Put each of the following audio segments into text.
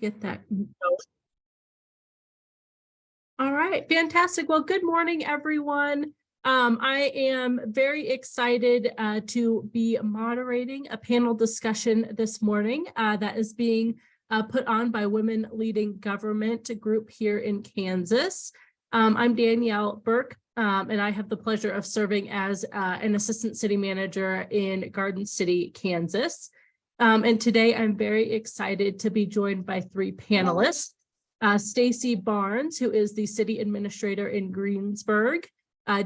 get that. All right, fantastic. Well, good morning, everyone. I am very excited to be moderating a panel discussion this morning that is being put on by Women Leading Government group here in Kansas. I'm Danielle Burke, and I have the pleasure of serving as an assistant city manager in Garden City, Kansas. And today I'm very excited to be joined by three panelists. Stacy Barnes, who is the city administrator in Greensburg,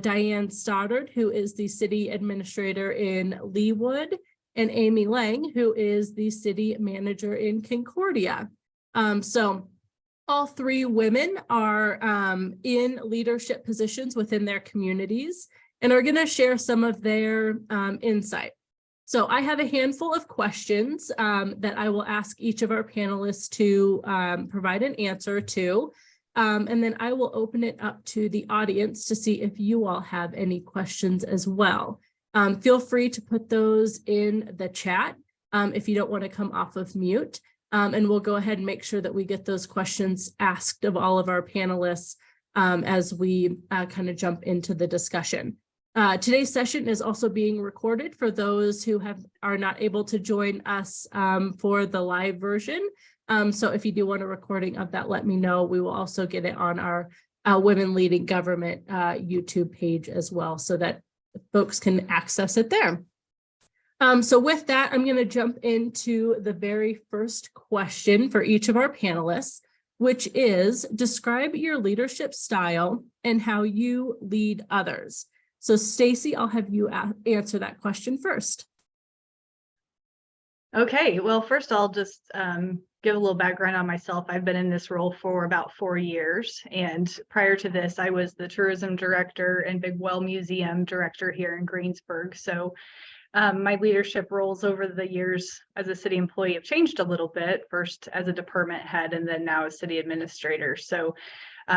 Diane Stoddard, who is the city administrator in Leawood, and Amy Lang, who is the city manager in Concordia. So all three women are in leadership positions within their communities and are going to share some of their insight. So I have a handful of questions that I will ask each of our panelists to provide an answer to. And then I will open it up to the audience to see if you all have any questions as well. Feel free to put those in the chat if you don't want to come off of mute. And we'll go ahead and make sure that we get those questions asked of all of our panelists as we kind of jump into the discussion. Today's session is also being recorded for those who are not able to join us for the live version. So if you do want a recording of that, let me know. We will also get it on our Women Leading Government YouTube page as well, so that folks can access it there. So with that, I'm going to jump into the very first question for each of our panelists, which is describe your leadership style and how you lead others. So Stacy, I'll have you answer that question first. Okay, well, first I'll just give a little background on myself. I've been in this role for about 4 years, and prior to this, I was the tourism director and Big Well Museum director here in Greensburg. So my leadership roles over the years as a city employee have changed a little bit, first as a department head and then now as city administrator. So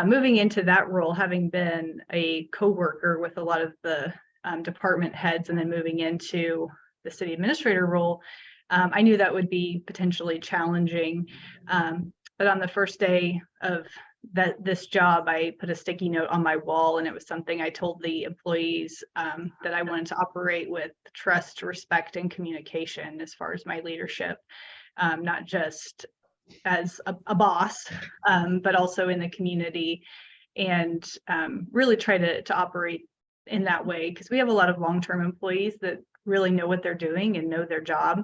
moving into that role, having been a co-worker with a lot of the department heads and then moving into the city administrator role, I knew that would be potentially challenging. But on the first day of this job, I put a sticky note on my wall, and it was something I told the employees that I wanted to operate with trust, respect, and communication as far as my leadership, not just as a boss, but also in the community, and really try to operate in that way, because we have a lot of long-term employees that really know what they're doing and know their job,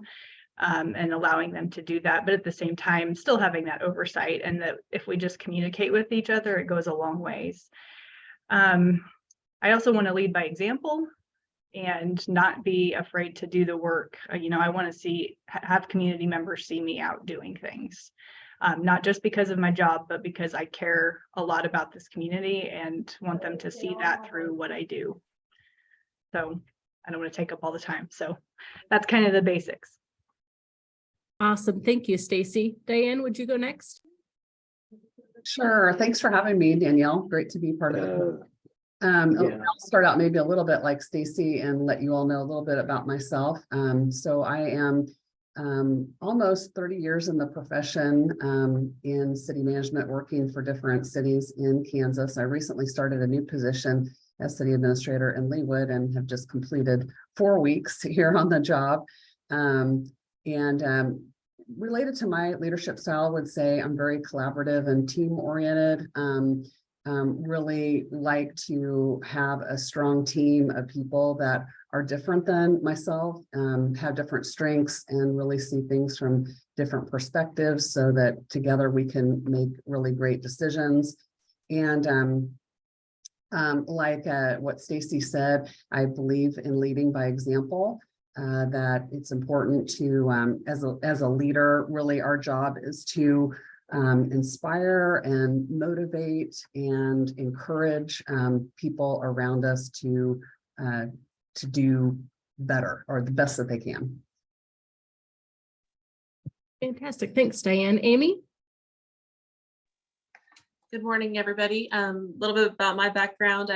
and allowing them to do that, but at the same time still having that oversight, and that if we just communicate with each other, it goes a long ways. I also want to lead by example and not be afraid to do the work. I want to have community members see me out doing things, not just because of my job, but because I care a lot about this community and want them to see that through what I do. So I don't want to take up all the time. So that's kind of the basics. Awesome. Thank you, Stacy. Diane, would you go next? Sure. Thanks for having me, Danielle. Great to be part of it. I'll start out maybe a little bit like Stacy and let you all know a little bit about myself. So I am almost 30 years in the profession in city management, working for different cities in Kansas. I recently started a new position as city administrator in Leawood and have just completed 4 weeks here on the job. Related to my leadership style, I would say I'm very collaborative and team-oriented. Really like to have a strong team of people that are different than myself, have different strengths, and really see things from different perspectives so that together we can make really great decisions. And like what Stacy said, I believe in leading by example. That it's important to, as a leader, really our job is to inspire and motivate and encourage people around us to do better, or the best that they can. Fantastic. Thanks, Diane. Amy? Good morning, everybody. A little bit about my background.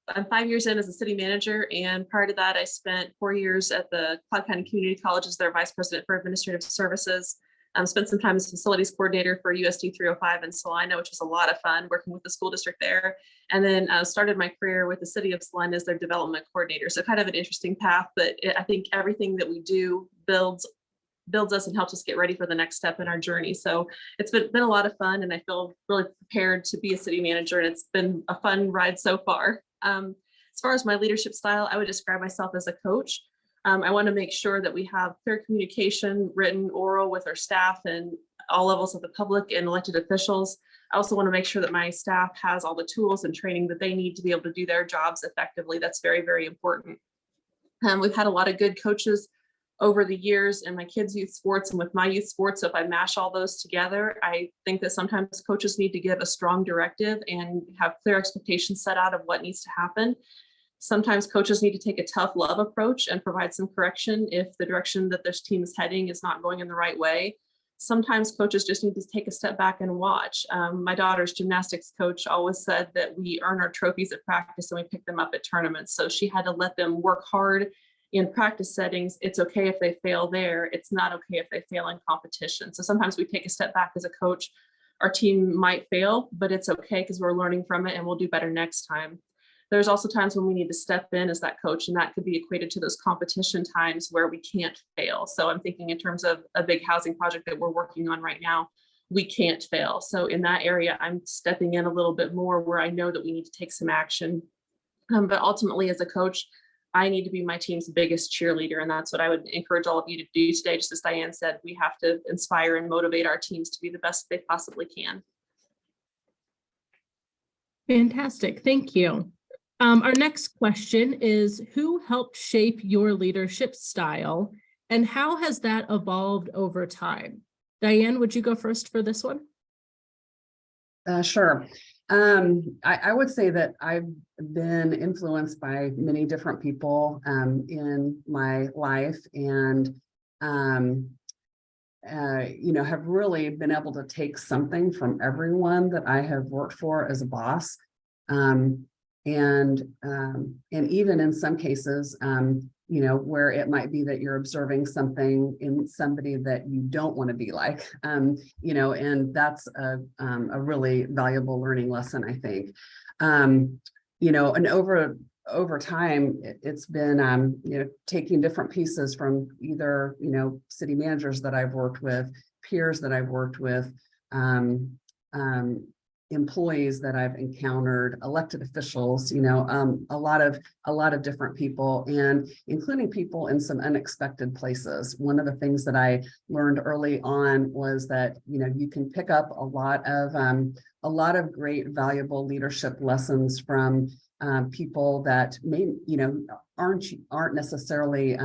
I'm 5 years in as a city manager, and prior to that, I spent 4 years at the Clark County Community College as their vice president for administrative services. Spent some time as facilities coordinator for USD 305 in Salina, which was a lot of fun working with the school district there. And then started my career with the city of Salina as their development coordinator. So kind of an interesting path, but I think everything that we do builds us and helps us get ready for the next step in our journey. So it's been a lot of fun, and I feel really prepared to be a city manager, and it's been a fun ride so far. As far as my leadership style, I would describe myself as a coach. I want to make sure that we have clear communication, written, oral, with our staff and all levels of the public and elected officials. I also want to make sure that my staff has all the tools and training that they need to be able to do their jobs effectively. That's very, very important. We've had a lot of good coaches over the years in my kids' youth sports and with my youth sports. So if I mash all those together, I think that sometimes coaches need to give a strong directive and have clear expectations set out of what needs to happen. Sometimes coaches need to take a tough love approach and provide some correction if the direction that this team is heading is not going in the right way. Sometimes coaches just need to take a step back and watch. My daughter's gymnastics coach always said that we earn our trophies at practice and we pick them up at tournaments. So she had to let them work hard in practice settings. It's okay if they fail there. It's not okay if they fail in competition. So sometimes we take a step back as a coach. Our team might fail, but it's okay because we're learning from it and we'll do better next time. There's also times when we need to step in as that coach, and that could be equated to those competition times where we can't fail. So I'm thinking in terms of a big housing project that we're working on right now, we can't fail. So in that area, I'm stepping in a little bit more where I know that we need to take some action. But ultimately, as a coach, I need to be my team's biggest cheerleader. And that's what I would encourage all of you to do today. Just as Diane said, we have to inspire and motivate our teams to be the best they possibly can. Fantastic. Thank you. Our next question is, who helped shape your leadership style and how has that evolved over time? Diane, would you go first for this one? Sure. I would say that I've been influenced by many different people in my life, and have really been able to take something from everyone that I have worked for as a boss. And even in some cases, where it might be that you're observing something in somebody that you don't want to be like, and that's a really valuable learning lesson, I think. And over time, it's been, taking different pieces from either, city managers that I've worked with, peers that I've worked with, employees that I've encountered, elected officials, a lot of different people, and including people in some unexpected places. One of the things that I learned early on was that, you can pick up a lot of great, valuable leadership lessons from people that may, aren't necessarily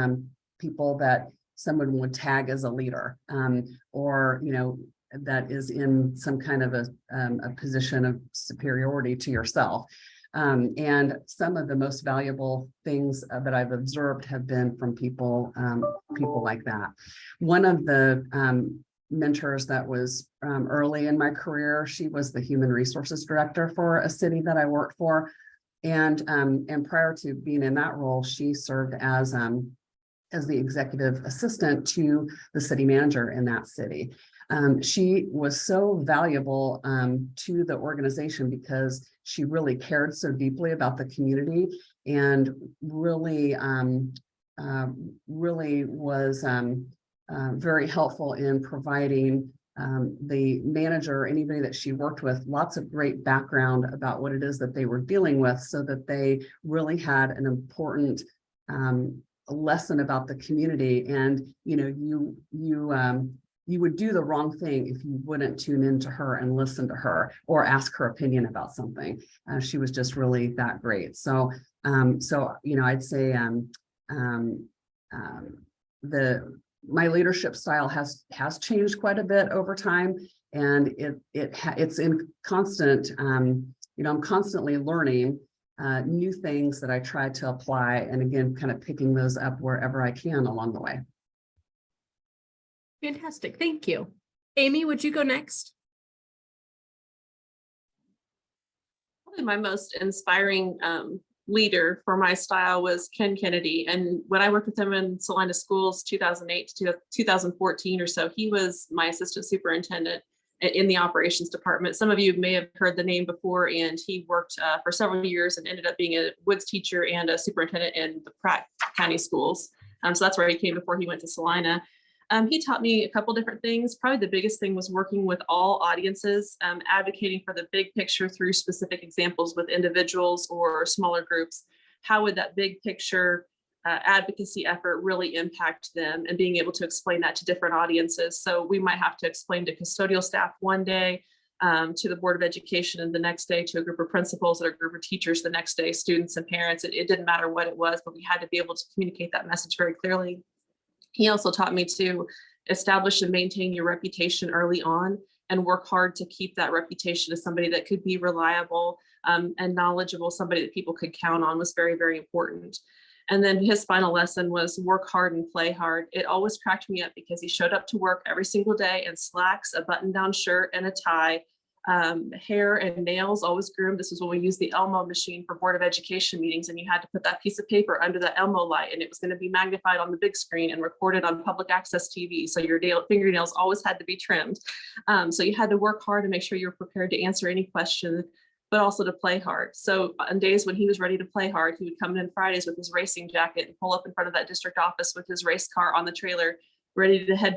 people that someone would tag as a leader, or, that is in some kind of a position of superiority to yourself. And some of the most valuable things that I've observed have been from people like that. One of the mentors that was early in my career, she was the human resources director for a city that I worked for. And prior to being in that role, she served as the executive assistant to the city manager in that city. She was so valuable to the organization because she really cared so deeply about the community and really was very helpful in providing the manager, anybody that she worked with, lots of great background about what it is that they were dealing with, so that they really had an important lesson about the community. And you would do the wrong thing if you wouldn't tune into her and listen to her or ask her opinion about something. She was just really that great. So I'd say my leadership style has changed quite a bit over time, and it's in constant. I'm constantly learning new things that I try to apply, and again, kind of picking those up wherever I can along the way. Fantastic. Thank you. Amy, would you go next? Probably my most inspiring leader for my style was Ken Kennedy. And when I worked with him in Salina schools, 2008 to 2014 or so, he was my assistant superintendent in the operations department. Some of you may have heard the name before, and he worked for several years and ended up being a Woods teacher and a superintendent in the Pratt County schools. So that's where he came before he went to Salina. He taught me a couple different things. Probably the biggest thing was working with all audiences, advocating for the big picture through specific examples with individuals or smaller groups. How would that big picture advocacy effort really impact them, and being able to explain that to different audiences? So we might have to explain to custodial staff one day, to the Board of Education, and the next day to a group of principals and a group of teachers, the next day students and parents. It didn't matter what it was, but we had to be able to communicate that message very clearly. He also taught me to establish and maintain your reputation early on, and work hard to keep that reputation as somebody that could be reliable and knowledgeable, somebody that people could count on, was very, very important. And then his final lesson was work hard and play hard. It always cracked me up because he showed up to work every single day in slacks, a button-down shirt and a tie, hair and nails always groomed. This was when we used the Elmo machine for Board of Education meetings, and you had to put that piece of paper under the Elmo light, and it was going to be magnified on the big screen and recorded on public access TV. So your fingernails always had to be trimmed. So you had to work hard to make sure you're prepared to answer any question, but also to play hard. So on days when he was ready to play hard, he would come in Fridays with his racing jacket and pull up in front of that district office with his race car on the trailer, ready to head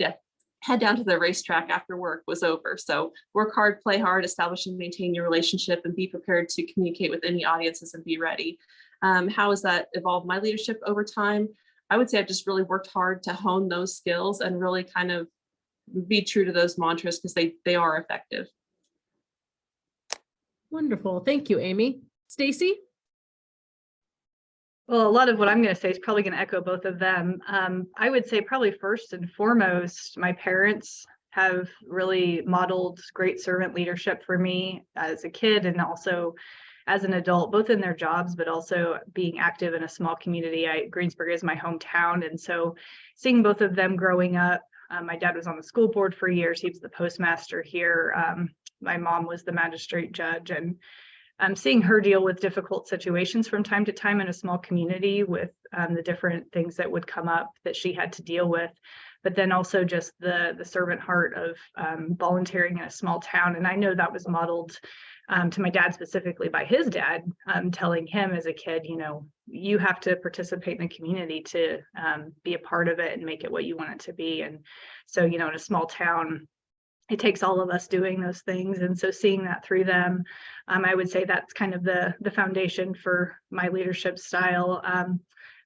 down to the racetrack after work was over. So work hard, play hard, establish and maintain your relationship, and be prepared to communicate with any audiences and be ready. How has that evolved my leadership over time? I would say I've just really worked hard to hone those skills and really kind of be true to those mantras, because they are effective. Wonderful. Thank you, Amy. Stacy? Well, a lot of what I'm going to say is probably going to echo both of them. I would say probably first and foremost, my parents have really modeled great servant leadership for me as a kid and also as an adult, both in their jobs, but also being active in a small community. Greensburg is my hometown. And so seeing both of them growing up, my dad was on the school board for years. He was the postmaster here. My mom was the magistrate judge, and seeing her deal with difficult situations from time to time in a small community with the different things that would come up that she had to deal with, but then also just the servant heart of volunteering in a small town. And I know that was modeled to my dad specifically by his dad, telling him as a kid, you have to participate in the community to be a part of it and make it what you want it to be. And so, in a small town, it takes all of us doing those things. And so seeing that through them, I would say that's kind of the foundation for my leadership style.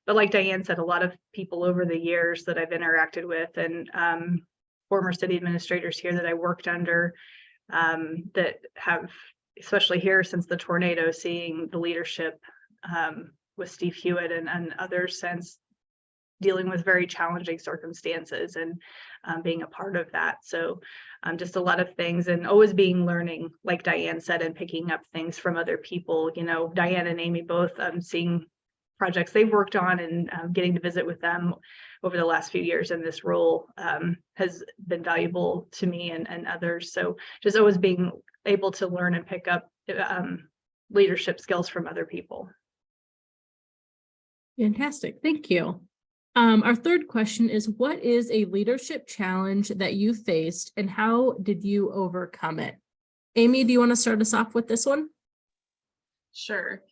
But like Diane said, a lot of people over the years that I've interacted with, and former city administrators here that I worked under, that have, especially here since the tornado, seeing the leadership with Steve Hewitt and others since, dealing with very challenging circumstances and being a part of that. So just a lot of things, and always being learning, like Diane said, and picking up things from other people. Diane and Amy both seeing projects they've worked on and getting to visit with them over the last few years in this role has been valuable to me and others. So just always being able to learn and pick up leadership skills from other people. Fantastic. Thank you. Our third question is, what is a leadership challenge that you faced and how did you overcome it? Amy, do you want to start us off with this one? Sure.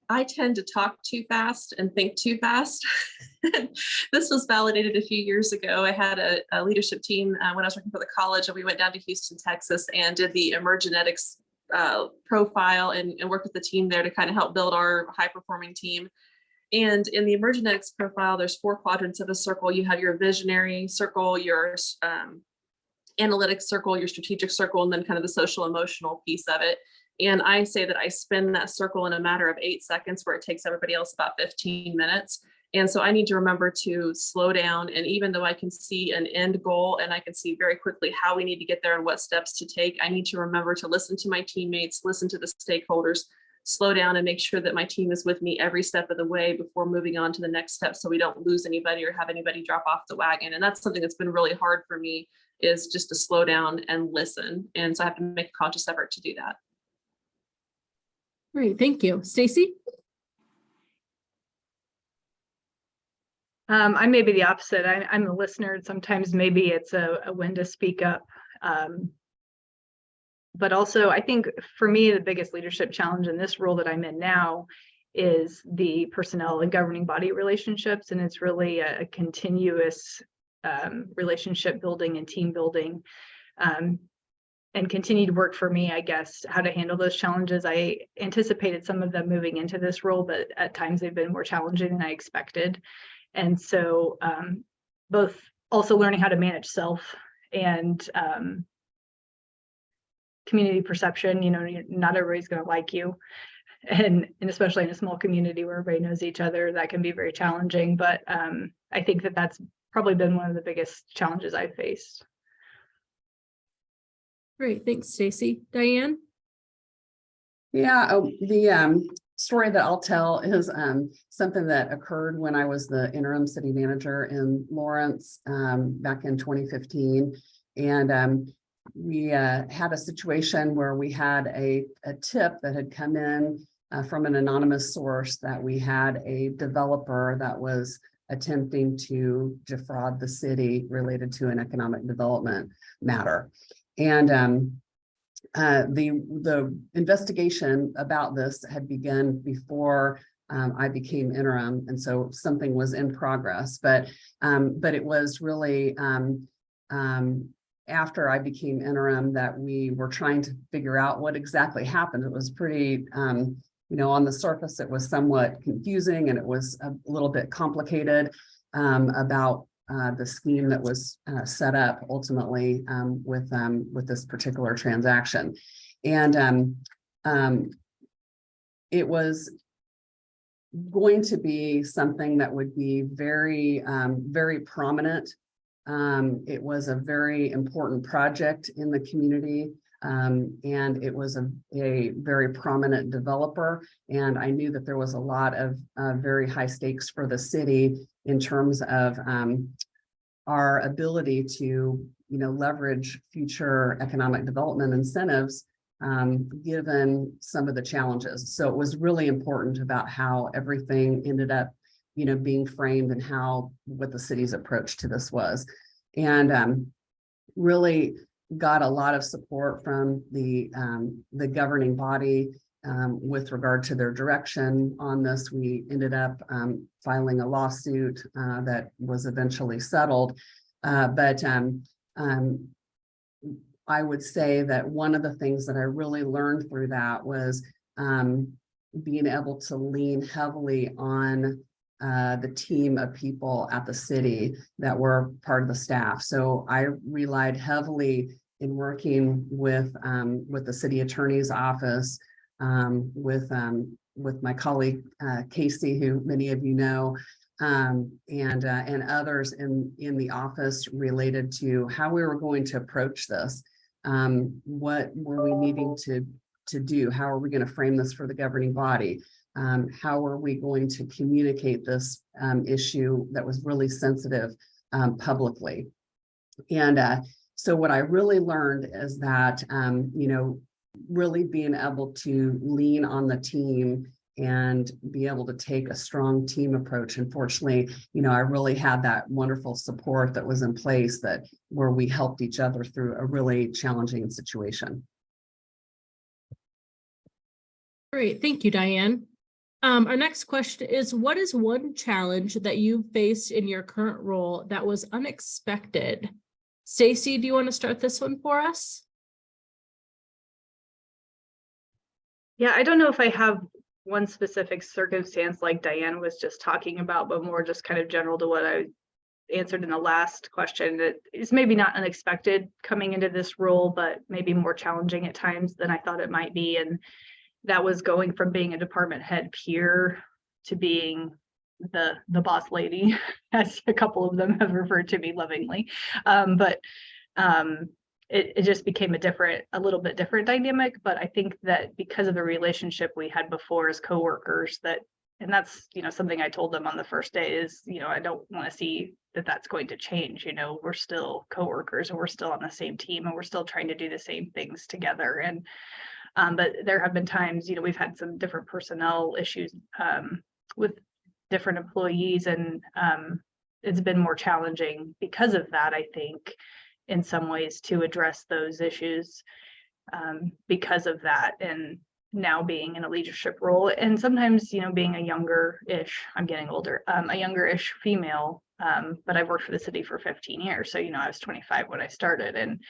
I tend to talk too fast and think too fast. This was validated a few years ago. I had a leadership team when I was working for the college, and we went down to Houston, Texas, and did the emergenetics profile and worked with the team there to kind of help build our high-performing team. And in the emergenetics profile, there's 4 quadrants of a circle. You have your visionary circle, your analytic circle, your strategic circle, and then kind of the social emotional piece of it. And I say that I spin that circle in a matter of 8 seconds, where it takes everybody else about 15 minutes. And so I need to remember to slow down. And even though I can see an end goal and I can see very quickly how we need to get there and what steps to take, I need to remember to listen to my teammates, listen to the stakeholders, slow down and make sure that my team is with me every step of the way before moving on to the next step, so we don't lose anybody or have anybody drop off the wagon. And that's something that's been really hard for me, is just to slow down and listen. And so I have to make a conscious effort to do that. Great, thank you. Stacy? I may be the opposite. I'm a listener, and sometimes maybe it's a when to speak up. But also, I think for me, the biggest leadership challenge in this role that I'm in now is the personnel and governing body relationships. And it's really a continuous relationship building and team building, and continued work for me, I guess, how to handle those challenges. I anticipated some of them moving into this role, but at times they've been more challenging than I expected. And so both also learning how to manage self and community perception. You know, not everybody's going to like you. And especially in a small community where everybody knows each other, that can be very challenging. But I think that that's probably been one of the biggest challenges I've faced. Great, thanks, Stacy. Diane? Yeah, the story that I'll tell is something that occurred when I was the interim city manager in Lawrence back in 2015. And we had a situation where we had a tip that had come in from an anonymous source that we had a developer that was attempting to defraud the city related to an economic development matter. And the investigation about this had begun before I became interim, and so something was in progress. But it was really after I became interim that we were trying to figure out what exactly happened. It was pretty, you know, on the surface, it was somewhat confusing, and it was a little bit complicated about the scheme that was set up ultimately with this particular transaction. And it was going to be something that would be very, very prominent. It was a very important project in the community. And it was a very prominent developer. And I knew that there was a lot of very high stakes for the city in terms of our ability to, you know, leverage future economic development incentives, given some of the challenges. So it was really important about how everything ended up, you know, being framed and what the city's approach to this was. And really got a lot of support from the governing body with regard to their direction on this. We ended up filing a lawsuit that was eventually settled. But I would say that one of the things that I really learned through that was being able to lean heavily on the team of people at the city that were part of the staff. So I relied heavily in working with the city attorney's office, with my colleague Casey, who many of you know, and others in the office related to how we were going to approach this. What were we needing to do? How are we going to frame this for the governing body? How are we going to communicate this issue that was really sensitive publicly? And so what I really learned is that, you know, really being able to lean on the team and be able to take a strong team approach. And fortunately, you know, I really had that wonderful support that was in place where we helped each other through a really challenging situation. Great, thank you, Diane. Our next question is, what is one challenge that you faced in your current role that was unexpected? Stacy, do you want to start this one for us? Yeah, I don't know if I have one specific circumstance like Diane was just talking about, but more just kind of general to what I answered in the last question. That is maybe not unexpected coming into this role, but maybe more challenging at times than I thought it might be. And that was going from being a department head peer to being the boss lady, as a couple of them have referred to me lovingly. It just became a little bit different dynamic. But I think that because of the relationship we had before as coworkers, and that's, you know, something I told them on the first day is, you know, I don't want to see that that's going to change. You know, we're still coworkers and we're still on the same team and we're still trying to do the same things together. And but there have been times, you know, we've had some different personnel issues with different employees, and it's been more challenging because of that, I think, in some ways to address those issues because of that. And now being in a leadership role, and sometimes, you know, being a younger-ish, I'm getting older, a younger-ish female, but I've worked for the city for 15 years. So, you know, I was 25 when I started, and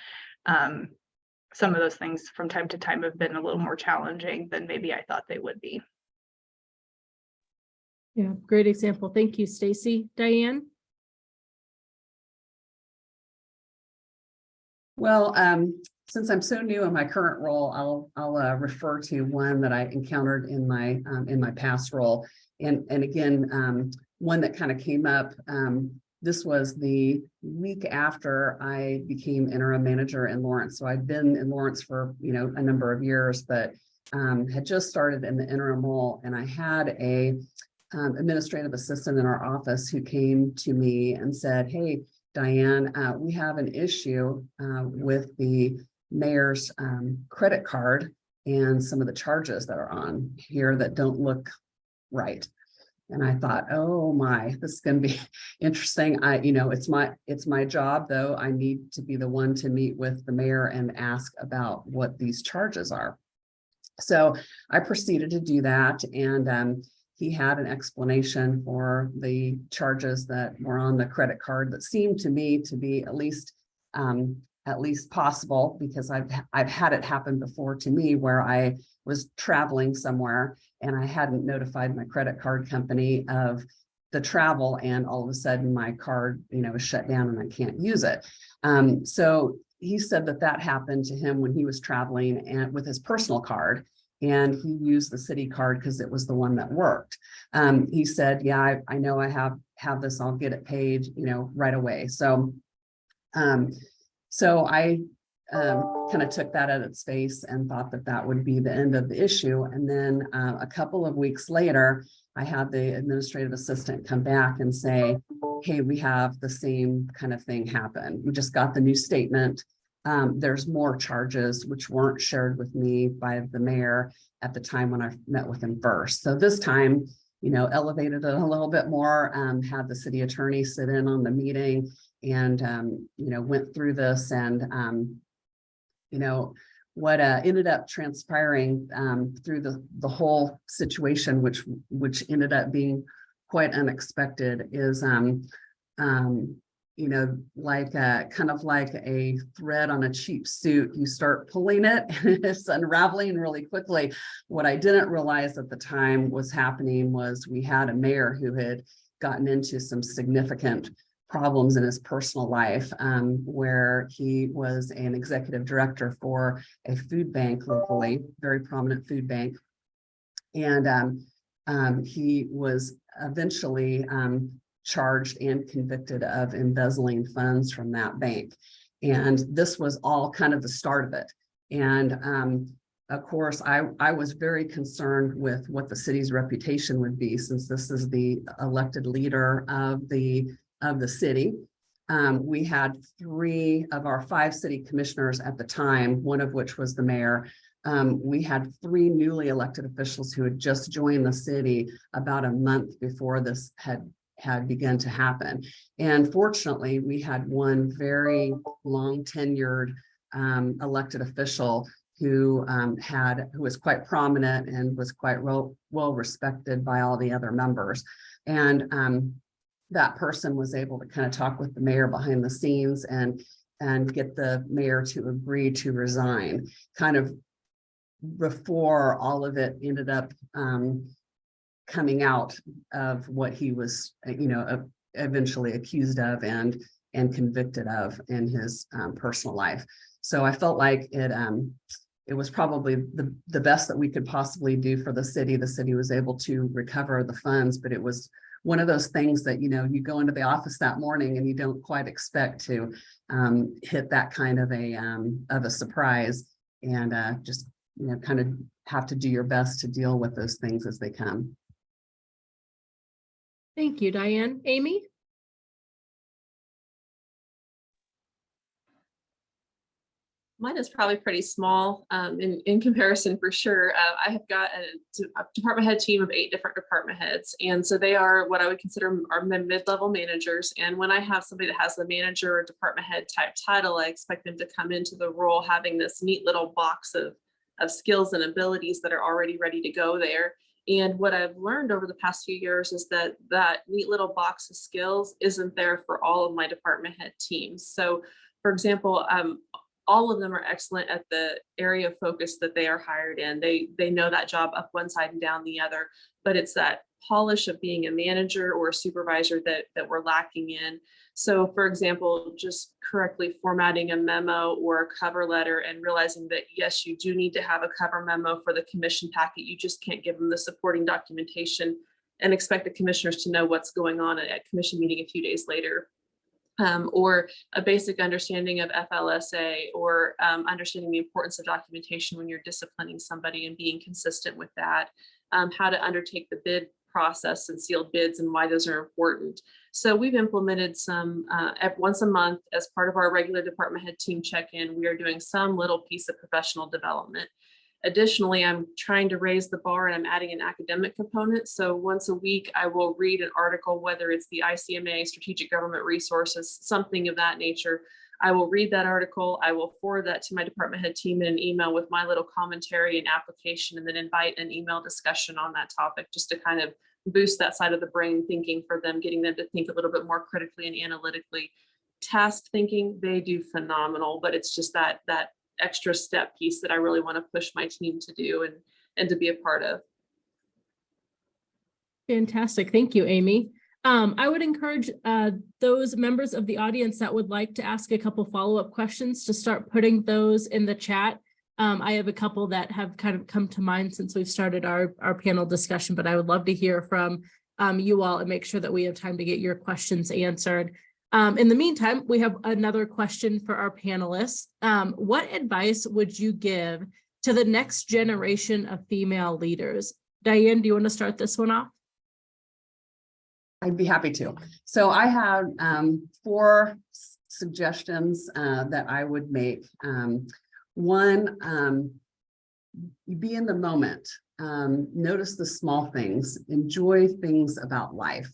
some of those things from time to time have been a little more challenging than maybe I thought they would be. Yeah, great example. Thank you, Stacy. Diane? Well, since I'm so new in my current role, I'll refer to one that I encountered in my past role, and again, one that kind of came up. This was the week after I became interim manager in Lawrence. So I'd been in Lawrence for, you know, a number of years, but had just started in the interim role, and I had a administrative assistant in our office who came to me and said, "Hey, Diane, we have an issue with the mayor's credit card and some of the charges that are on here that don't look right." And I thought, oh my, this is going to be interesting. You know, it's my job, though. I need to be the one to meet with the mayor and ask about what these charges are. So I proceeded to do that, and he had an explanation for the charges that were on the credit card that seemed to me to be at least possible, because I've had it happen before to me where I was traveling somewhere and I hadn't notified my credit card company of the travel, and all of a sudden my card, you know, is shut down and I can't use it. So he said that happened to him when he was traveling and with his personal card, and he used the city card because it was the one that worked. He said, "Yeah, I know I have this. I'll get it paid, you know, right away." So I kind of took that at its face and thought that would be the end of the issue. And then a couple of weeks later, I had the administrative assistant come back and say, "Hey, we have the same kind of thing happen. We just got the new statement. There's more charges which weren't shared with me by the mayor at the time when I met with him first." So this time, you know, elevated it a little bit more, had the city attorney sit in on the meeting, and, you know, went through this, and, you know, what ended up transpiring through the whole situation, which ended up being quite unexpected, is, you know, like kind of like a thread on a cheap suit. You start pulling it and it's unraveling really quickly. What I didn't realize at the time was happening was we had a mayor who had gotten into some significant problems in his personal life, where he was an executive director for a food bank locally, very prominent food bank. And he was eventually charged and convicted of embezzling funds from that bank. And this was all kind of the start of it. And of course, I was very concerned with what the city's reputation would be, since this is the elected leader of the city. We had 3 of our 5 city commissioners at the time, one of which was the mayor. We had 3 newly elected officials who had just joined the city about a month before this had begun to happen. And fortunately, we had one very long tenured elected official who was quite prominent and was quite well respected by all the other members. And that person was able to kind of talk with the mayor behind the scenes and get the mayor to agree to resign, kind of before all of it ended up coming out of what he was, you know, eventually accused of and convicted of in his personal life. So I felt like it was probably the best that we could possibly do for the city. The city was able to recover the funds, but it was one of those things that, you know, you go into the office that morning and you don't quite expect to hit that kind of a surprise, and just, you know, kind of have to do your best to deal with those things as they come. Thank you, Diane. Amy? Mine is probably pretty small in comparison for sure. I have got a department head team of 8 different department heads. And so they are what I would consider our mid-level managers. And when I have somebody that has the manager or department head type title, I expect them to come into the role having this neat little box of skills and abilities that are already ready to go there. And what I've learned over the past few years is that that neat little box of skills isn't there for all of my department head teams. So for example, all of them are excellent at the area of focus that they are hired in. They know that job up one side and down the other, but it's that polish of being a manager or a supervisor that we're lacking in. So for example, just correctly formatting a memo or a cover letter and realizing that, yes, you do need to have a cover memo for the commission packet. You just can't give them the supporting documentation and expect the commissioners to know what's going on at commission meeting a few days later. Or a basic understanding of FLSA, or understanding the importance of documentation when you're disciplining somebody and being consistent with that, how to undertake the bid process and sealed bids and why those are important. So we've implemented some once a month as part of our regular department head team check-in. We are doing some little piece of professional development. Additionally, I'm trying to raise the bar and I'm adding an academic component. So once a week, I will read an article, whether it's the ICMA, Strategic Government Resources, something of that nature. I will read that article. I will forward that to my department head team in an email with my little commentary and application, and then invite an email discussion on that topic just to kind of boost that side of the brain thinking for them, getting them to think a little bit more critically and analytically. Task thinking, they do phenomenal, but it's just that extra step piece that I really want to push my team to do and to be a part of. Fantastic. Thank you, Amy. I would encourage those members of the audience that would like to ask a couple follow-up questions to start putting those in the chat. I have a couple that have kind of come to mind since we've started our panel discussion, but I would love to hear from you all and make sure that we have time to get your questions answered. In the meantime, we have another question for our panelists. What advice would you give to the next generation of female leaders? Diane, do you want to start this one off? I'd be happy to. So I have 4 suggestions that I would make. One, be in the moment. Notice the small things. Enjoy things about life.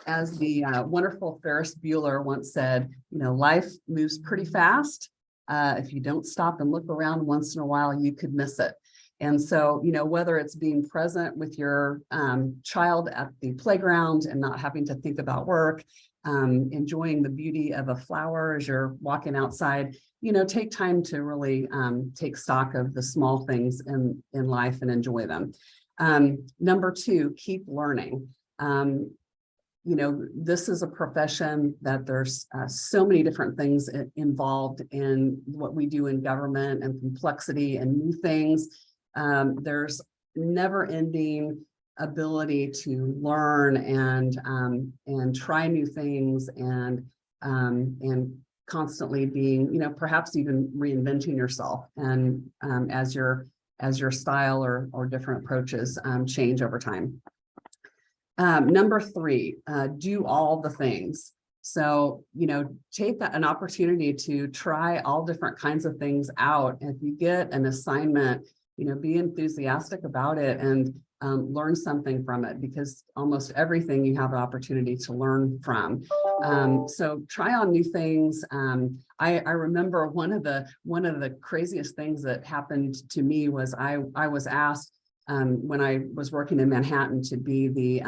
As the wonderful Ferris Bueller once said, life moves pretty fast. If you don't stop and look around once in a while, you could miss it. And so, whether it's being present with your child at the playground and not having to think about work, enjoying the beauty of a flower as you're walking outside, take time to really take stock of the small things in life and enjoy them. Number 2, keep learning. This is a profession that there's so many different things involved in what we do in government, and complexity and new things. There's never-ending ability to learn and try new things and constantly being, perhaps even reinventing yourself, and as your style or different approaches change over time. Number 3, do all the things. So, take an opportunity to try all different kinds of things out. If you get an assignment, be enthusiastic about it and learn something from it, because almost everything you have an opportunity to learn from. So try on new things. I remember one of the craziest things that happened to me was I was asked when I was working in Manhattan to be the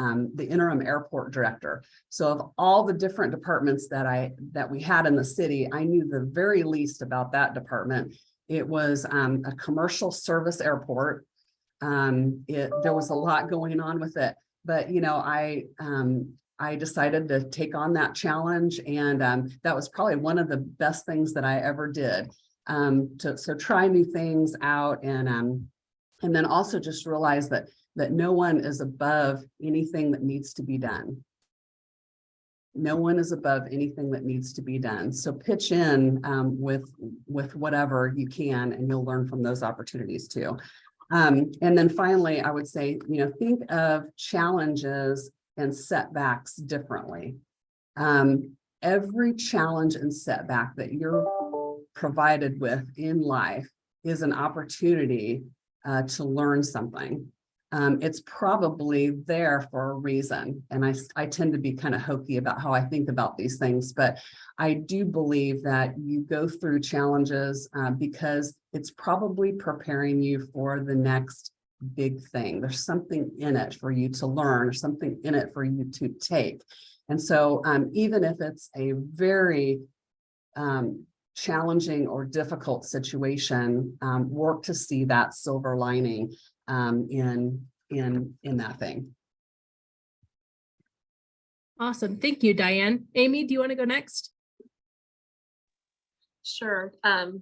interim airport director. So of all the different departments that we had in the city, I knew the very least about that department. It was a commercial service airport. There was a lot going on with it, but I decided to take on that challenge, and that was probably one of the best things that I ever did. So try new things out, and then also just realize that no one is above anything that needs to be done. No one is above anything that needs to be done. So pitch in with whatever you can, and you'll learn from those opportunities too. And then finally, I would say, think of challenges and setbacks differently. Every challenge and setback that you're provided with in life is an opportunity to learn something. It's probably there for a reason. And I tend to be kind of hokey about how I think about these things, but I do believe that you go through challenges because it's probably preparing you for the next big thing. There's something in it for you to learn, or something in it for you to take. And so even if it's a very challenging or difficult situation, work to see that silver lining in that thing. Awesome. Thank you, Diane. Amy, do you want to go next? Sure.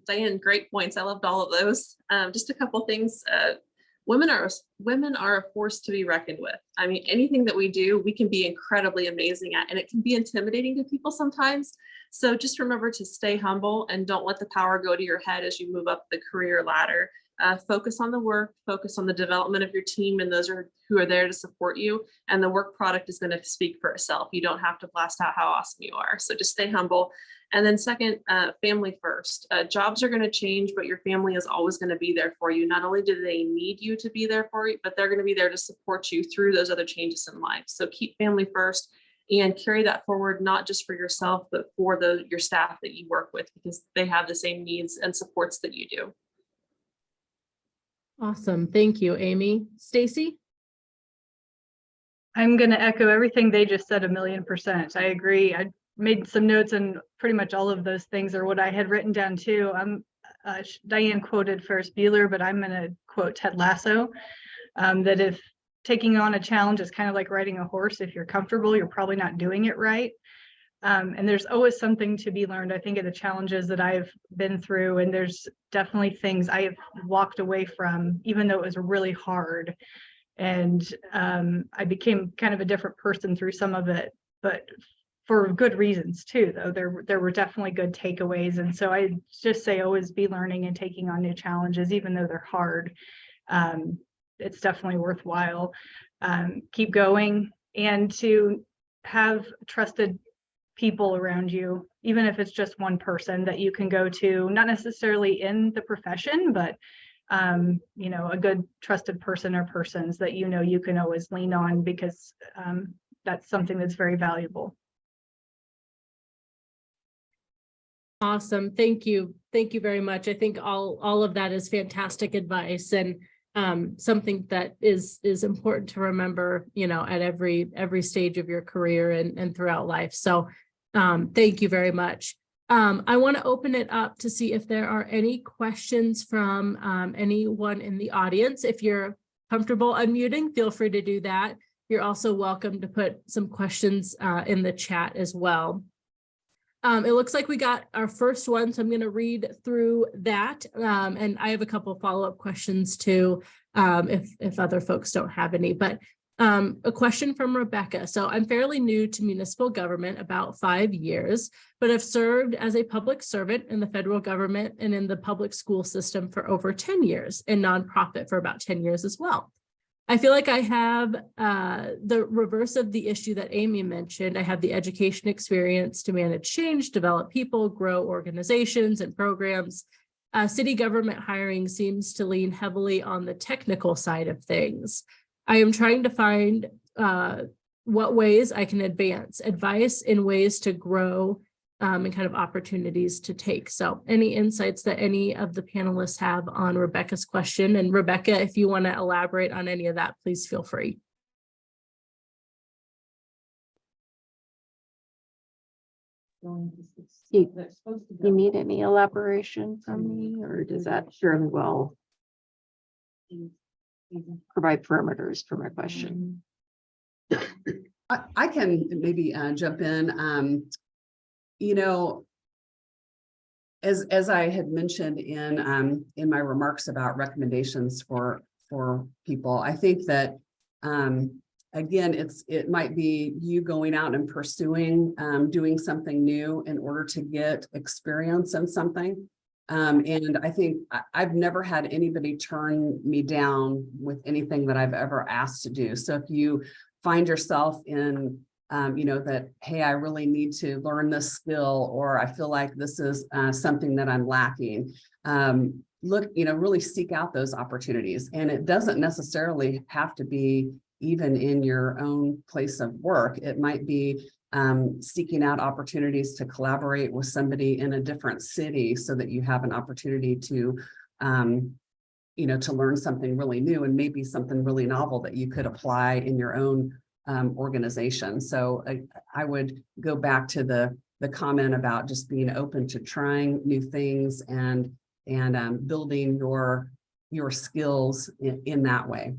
Diane, great points. I loved all of those. Just a couple things. Women are a force to be reckoned with. I mean, anything that we do, we can be incredibly amazing at, and it can be intimidating to people sometimes. So just remember to stay humble and don't let the power go to your head as you move up the career ladder. Focus on the work, focus on the development of your team and those who are there to support you. And the work product is going to speak for itself. You don't have to blast out how awesome you are. So just stay humble. And then second, family first. Jobs are going to change, but your family is always going to be there for you. Not only do they need you to be there for you, but they're going to be there to support you through those other changes in life. So keep family first and carry that forward, not just for yourself, but for your staff that you work with, because they have the same needs and supports that you do. Awesome. Thank you, Amy. Stacy? I'm going to echo everything they just said 1,000,000%. I agree. I made some notes, and pretty much all of those things are what I had written down too. Diane quoted Ferris Bueller, but I'm going to quote Ted Lasso, that if taking on a challenge is kind of like riding a horse, if you're comfortable, you're probably not doing it right. And there's always something to be learned, I think, of the challenges that I've been through. And there's definitely things I have walked away from, even though it was really hard. And I became kind of a different person through some of it, but for good reasons too, though. There were definitely good takeaways. And so I just say always be learning and taking on new challenges, even though they're hard. It's definitely worthwhile. Keep going, and to have trusted people around you, even if it's just one person that you can go to, not necessarily in the profession, but you know, a good trusted person or persons that you know you can always lean on, because that's something that's very valuable. Awesome. Thank you. Thank you very much. I think all of that is fantastic advice, and something that is important to remember, you know, at every stage of your career and throughout life. So thank you very much. I want to open it up to see if there are any questions from anyone in the audience. If you're comfortable unmuting, feel free to do that. You're also welcome to put some questions in the chat as well. It looks like we got our first one, so I'm going to read through that. And I have a couple of follow-up questions too, if other folks don't have any. But a question from Rebecca. So I'm fairly new to municipal government, about 5 years, but I've served as a public servant in the federal government and in the public school system for over 10 years, and nonprofit for about 10 years as well. I feel like I have the reverse of the issue that Amy mentioned. I have the education experience to manage change, develop people, grow organizations and programs. City government hiring seems to lean heavily on the technical side of things. I am trying to find what ways I can advice in ways to grow and kind of opportunities to take. So any insights that any of the panelists have on Rebecca's question? And Rebecca, if you want to elaborate on any of that, please feel free. You need any elaboration from me, or does that fairly well provide parameters for my question? I can maybe jump in. You know, as I had mentioned in my remarks about recommendations for people, I think that again, it might be you going out and pursuing doing something new in order to get experience in something. And I think I've never had anybody turn me down with anything that I've ever asked to do. So if you find yourself in you know, that, hey, I really need to learn this skill, or I feel like this is something that I'm lacking. Look, you know, really seek out those opportunities. And it doesn't necessarily have to be even in your own place of work. It might be seeking out opportunities to collaborate with somebody in a different city so that you have an opportunity to, you know, to learn something really new and maybe something really novel that you could apply in your own organization. So I would go back to the comment about just being open to trying new things and building your skills in that way.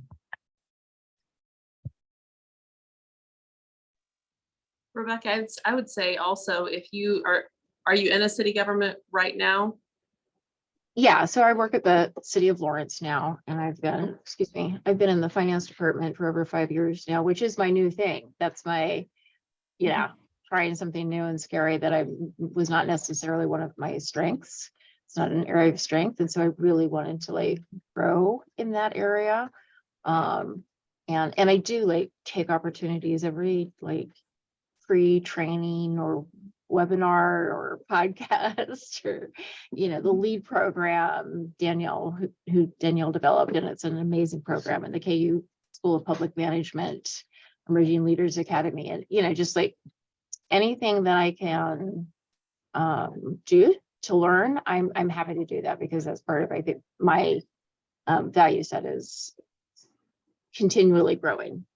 Rebecca, I would say also, if you are you in a city government right now? Yeah, so I work at the city of Lawrence now, and I've been in the finance department for over 5 years now, which is my new thing. That's my, trying something new and scary that was not necessarily one of my strengths. It's not an area of strength. And so I really wanted to like grow in that area. And I do like take opportunities every like free training or webinar or podcast or the LEAD program Danielle who Danielle developed, and it's an amazing program in the KU School of Public Management, Emerging Leaders Academy, and just like anything that I can do to learn, I'm happy to do that, because that's part of, I think, my value set is continually growing.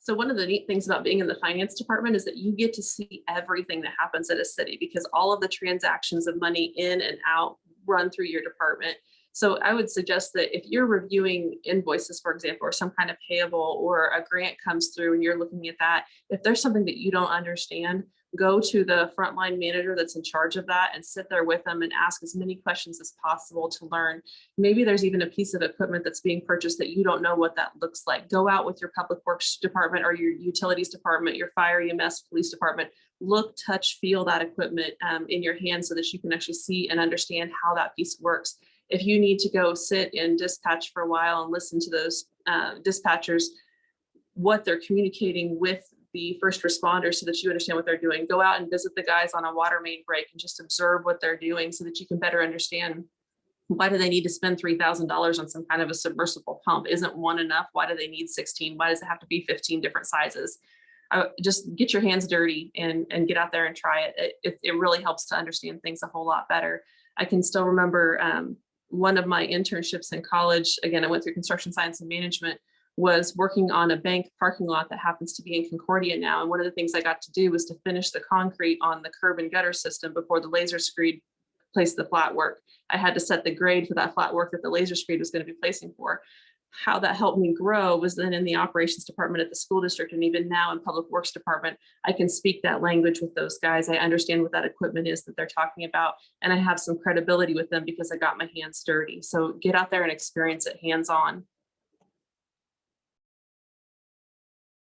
So one of the neat things about being in the finance department is that you get to see everything that happens at a city, because all of the transactions of money in and out run through your department. So I would suggest that if you're reviewing invoices, for example, or some kind of payable, or a grant comes through and you're looking at that, if there's something that you don't understand, go to the frontline manager that's in charge of that and sit there with them and ask as many questions as possible to learn. Maybe there's even a piece of equipment that's being purchased that you don't know what that looks like. Go out with your public works department or your utilities department, your fire, EMS, police department. Look, touch, feel that equipment in your hand so that you can actually see and understand how that piece works. If you need to go sit and dispatch for a while and listen to those dispatchers, what they're communicating with the first responders so that you understand what they're doing. Go out and visit the guys on a water main break and just observe what they're doing so that you can better understand, why do they need to spend $3,000 on some kind of a submersible pump? Isn't one enough? Why do they need 16? Why does it have to be 15 different sizes? Just get your hands dirty and get out there and try it. It really helps to understand things a whole lot better. I can still remember one of my internships in college. Again, I went through construction science and management, was working on a bank parking lot that happens to be in Concordia now. And one of the things I got to do was to finish the concrete on the curb and gutter system before the laser screed placed the flat work. I had to set the grade for that flat work that the laser screed was going to be placing for. How that helped me grow was then in the operations department at the school district. And even now in public works department, I can speak that language with those guys. I understand what that equipment is that they're talking about. And I have some credibility with them because I got my hands dirty. So get out there and experience it hands-on.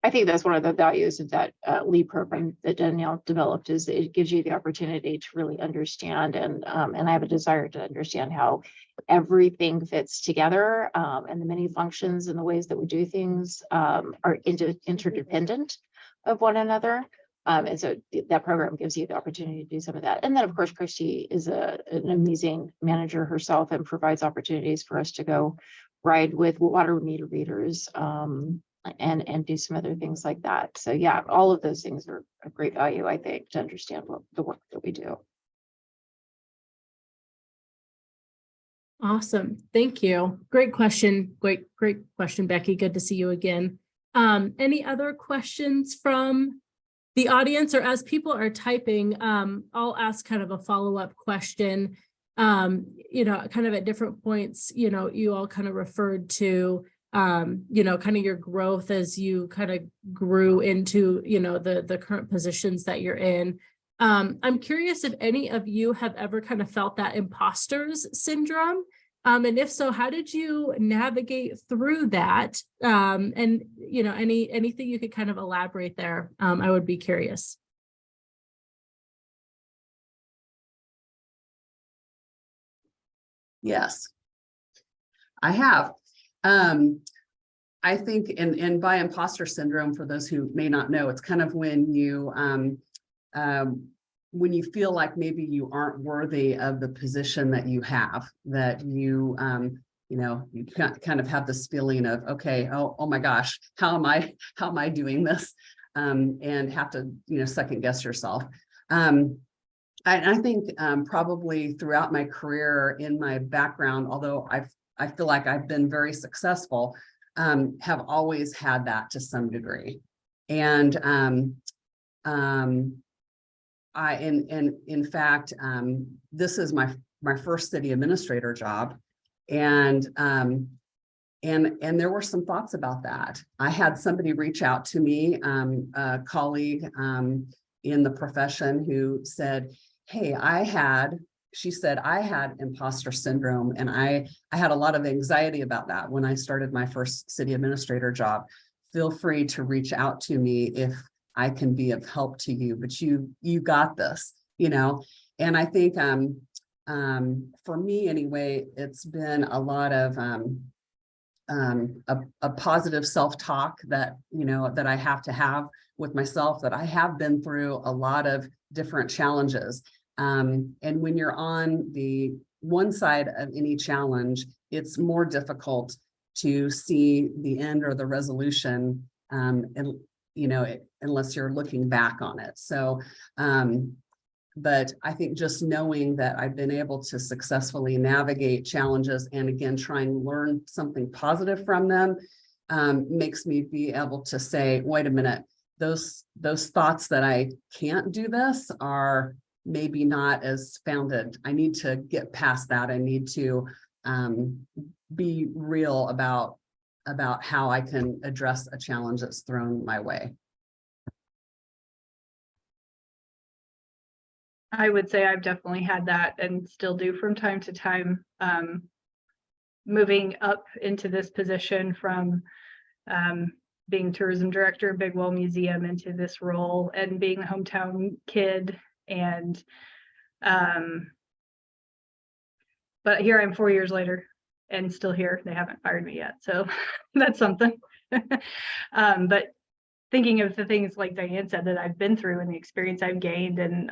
I think that's one of the values of that LEAD program that Danielle developed, is it gives you the opportunity to really understand, and I have a desire to understand how everything fits together, and the many functions and the ways that we do things are interdependent of one another. And so that program gives you the opportunity to do some of that. And then, of course, Christy is an amazing manager herself and provides opportunities for us to go ride with water meter readers, and do some other things like that. So yeah, all of those things are a great value, I think, to understand what the work that we do. Awesome. Thank you. Great question. Great question, Becky. Good to see you again. Any other questions from the audience, or as people are typing, I'll ask kind of a follow-up question. Kind of at different points, you all kind of referred to kind of your growth as you kind of grew into, the current positions that you're in. I'm curious if any of you have ever kind of felt that imposter's syndrome. And if so, how did you navigate through that? And, anything you could kind of elaborate there, I would be curious. Yes, I have. I think, and by imposter syndrome, for those who may not know, it's kind of when you feel like maybe you aren't worthy of the position that you have, that you you kind of have this feeling of, okay, oh my gosh, how am I doing this? And have to, second guess yourself. I think probably throughout my career, in my background, although I feel like I've been very successful, have always had that to some degree. And in fact, this is my first city administrator job. And there were some thoughts about that. I had somebody reach out to me, a colleague in the profession, who said, hey, she said, I had imposter syndrome, and I had a lot of anxiety about that when I started my first city administrator job. Feel free to reach out to me if I can be of help to you, but you got this, and I think for me anyway, it's been a lot of a positive self-talk that, that I have to have with myself, that I have been through a lot of different challenges. And when you're on the one side of any challenge, it's more difficult to see the end or the resolution, and unless you're looking back on it. So, but I think just knowing that I've been able to successfully navigate challenges, and again, try and learn something positive from them, makes me be able to say, wait a minute, those thoughts that I can't do this are maybe not as founded. I need to get past that. I need to be real about how I can address a challenge that's thrown my way. I would say I've definitely had that, and still do from time to time, moving up into this position from being tourism director of Bigwell Museum into this role, and being a hometown kid. And but here I'm 4 years later and still here. They haven't fired me yet, so that's something. But thinking of the things like Diane said that I've been through and the experience I've gained, and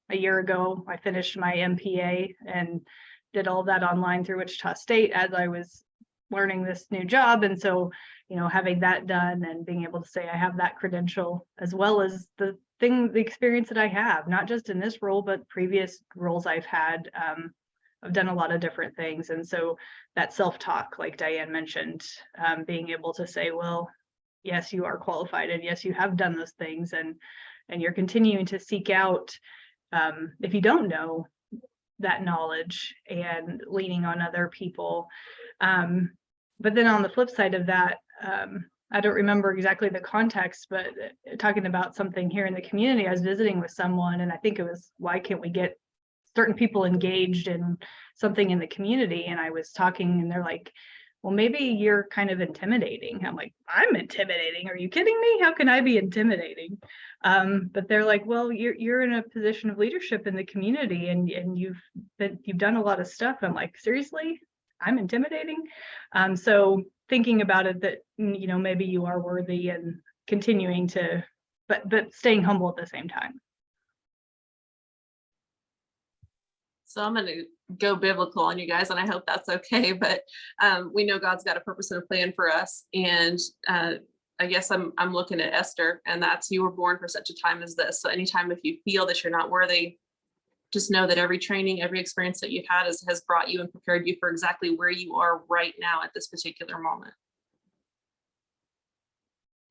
a year ago I finished my MPA and did all that online through Wichita State as I was learning this new job. And so, having that done and being able to say I have that credential, as well as the experience that I have, not just in this role, but previous roles I've had. I've done a lot of different things. And so that self-talk, like Diane mentioned, being able to say, well, yes, you are qualified, and yes, you have done those things, and you're continuing to seek out, if you don't know, that knowledge, and leaning on other people. But then on the flip side of that, I don't remember exactly the context, but talking about something here in the community, I was visiting with someone, and I think it was, why can't we get certain people engaged in something in the community? And I was talking, and they're like, well, maybe you're kind of intimidating. I'm like, I'm intimidating? Are you kidding me? How can I be intimidating? But they're like, well, you're in a position of leadership in the community, and you've done a lot of stuff. I'm like, seriously, I'm intimidating? So thinking about it, that maybe you are worthy, and continuing to, but staying humble at the same time. So I'm going to go biblical on you guys, and I hope that's okay. But we know God's got a purpose and a plan for us. And I guess I'm looking at Esther, and that's, you were born for such a time as this. So anytime if you feel that you're not worthy, just know that every training, every experience that you've had has brought you and prepared you for exactly where you are right now at this particular moment.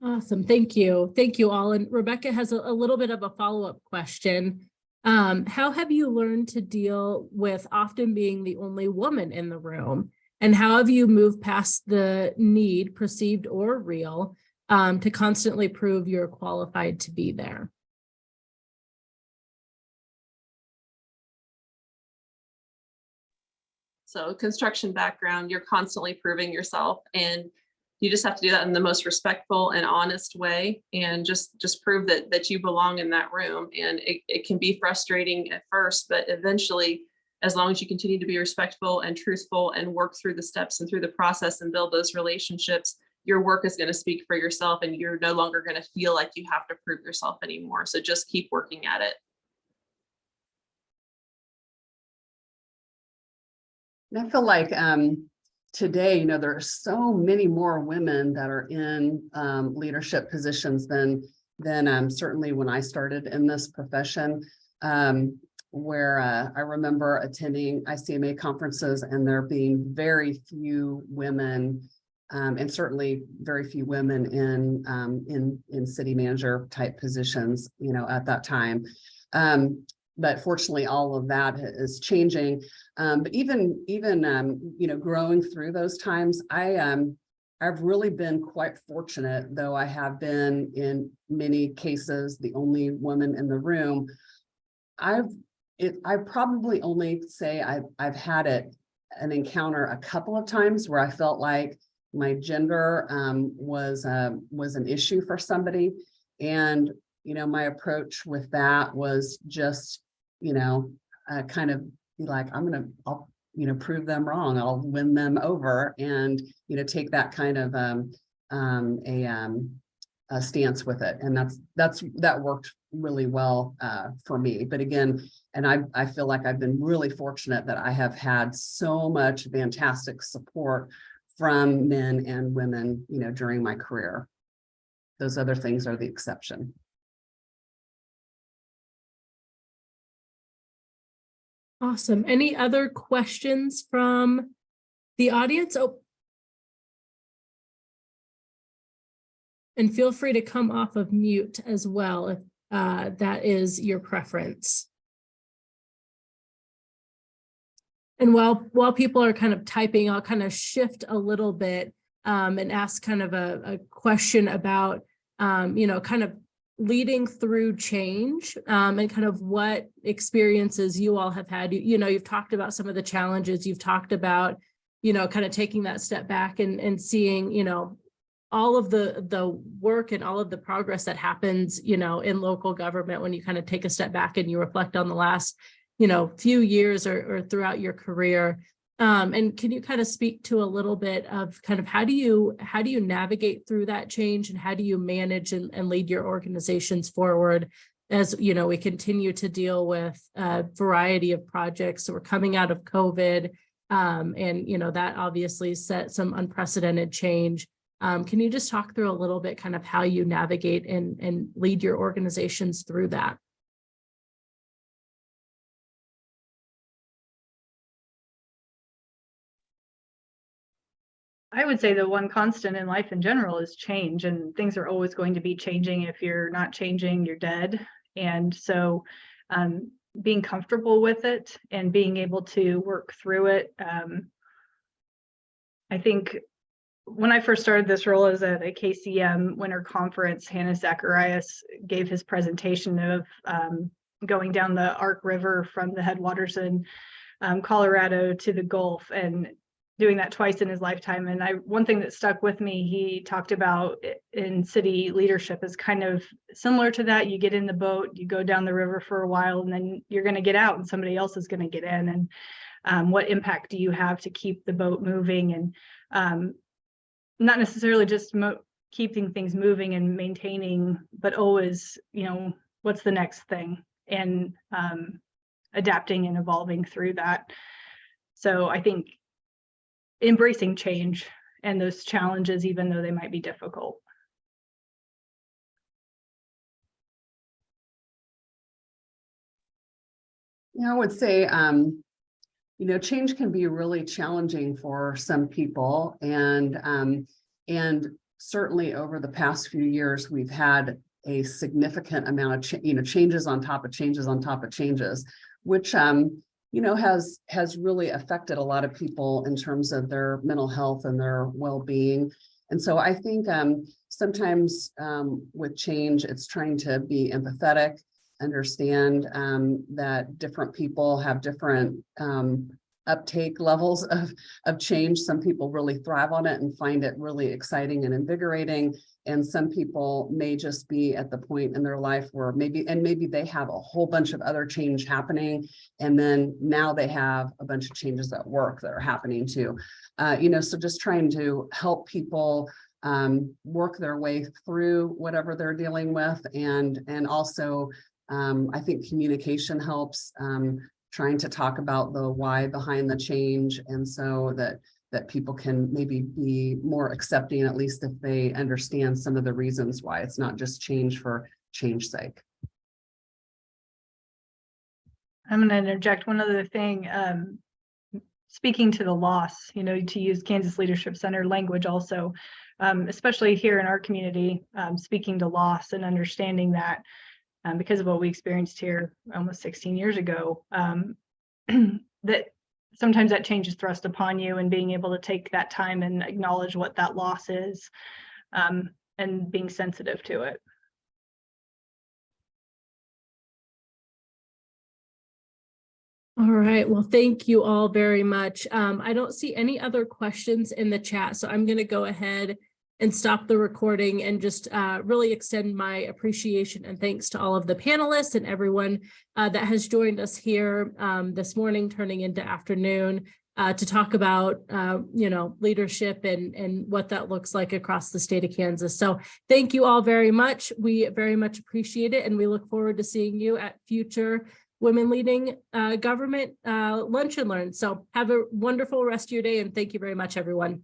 Awesome. Thank you. Thank you all. And Rebecca has a little bit of a follow-up question. How have you learned to deal with often being the only woman in the room? And how have you moved past the need, perceived or real, to constantly prove you're qualified to be there? So construction background, you're constantly proving yourself, and you just have to do that in the most respectful and honest way, and just prove that you belong in that room. And it can be frustrating at first, but eventually, as long as you continue to be respectful and truthful and work through the steps and through the process and build those relationships, your work is going to speak for yourself and you're no longer going to feel like you have to prove yourself anymore. So just keep working at it. And I feel like today, you know, there are so many more women that are in leadership positions than certainly when I started in this profession, where I remember attending ICMA conferences and there being very few women, and certainly very few women in city manager type positions, you know, at that time. But fortunately, all of that is changing. But even you know, growing through those times, I've really been quite fortunate, though I have been in many cases the only woman in the room. I probably only say I've had an encounter a couple of times where I felt like my gender was an issue for somebody, and you know, my approach with that was just, you know, kind of be like, I'll, you know, prove them wrong. I'll win them over, and, you know, take that kind of a stance with it. And that worked really well for me. But again, and I feel like I've been really fortunate that I have had so much fantastic support from men and women, you know, during my career. Those other things are the exception. Awesome. Any other questions from the audience? Oh, and feel free to come off of mute as well if that is your preference. And while people are kind of typing, I'll kind of shift a little bit and ask kind of a question about, you know, kind of leading through change and kind of what experiences you all have had. You know, you've talked about some of the challenges, you've talked about, you know, kind of taking that step back and seeing, you know, all of the work and all of the progress that happens, you know, in local government when you kind of take a step back and you reflect on the last, you know, few years or throughout your career. And can you kind of speak to a little bit of kind of how do you navigate through that change, and how do you manage and lead your organizations forward as, you know, we continue to deal with a variety of projects. So we're coming out of COVID, and, you know, that obviously set some unprecedented change. Can you just talk through a little bit kind of how you navigate and lead your organizations through that? I would say the one constant in life in general is change, and things are always going to be changing. If you're not changing, you're dead. And so being comfortable with it and being able to work through it. I think when I first started this role as at a KCM winter conference, Hannah Zacharias gave his presentation of going down the Ark River from the headwaters in Colorado to the Gulf, and doing that twice in his lifetime. And one thing that stuck with me, he talked about in city leadership is kind of similar to that. You get in the boat, you go down the river for a while, and then you're going to get out and somebody else is going to get in. And what impact do you have to keep the boat moving? And not necessarily just keeping things moving and maintaining, but always, you know, what's the next thing, and adapting and evolving through that. So I think embracing change and those challenges, even though they might be difficult. Yeah, I would say, you know, change can be really challenging for some people, and certainly over the past few years, we've had a significant amount of changes on top of changes on top of changes, which you know, has really affected a lot of people in terms of their mental health and their well-being. And so I think sometimes with change, it's trying to be empathetic, understand that different people have different uptake levels of change. Some people really thrive on it and find it really exciting and invigorating. And some people may just be at the point in their life where maybe they have a whole bunch of other change happening. And then now they have a bunch of changes at work that are happening too. You know, so just trying to help people work their way through whatever they're dealing with. And also, I think communication helps, trying to talk about the why behind the change. And so that people can maybe be more accepting, at least if they understand some of the reasons why it's not just change for change's sake. I'm going to interject one other thing. Speaking to the loss, to use Kansas Leadership Center language also, especially here in our community, speaking to loss and understanding that because of what we experienced here almost 16 years ago, that sometimes that change is thrust upon you, and being able to take that time and acknowledge what that loss is, and being sensitive to it. All right. Well, thank you all very much. I don't see any other questions in the chat, so I'm going to go ahead and stop the recording and just really extend my appreciation and thanks to all of the panelists and everyone that has joined us here this morning, turning into afternoon, to talk about, leadership and what that looks like across the state of Kansas. So thank you all very much. We very much appreciate it, and we look forward to seeing you at future Women Leading Government Lunch and Learn. So have a wonderful rest of your day, and thank you very much, everyone.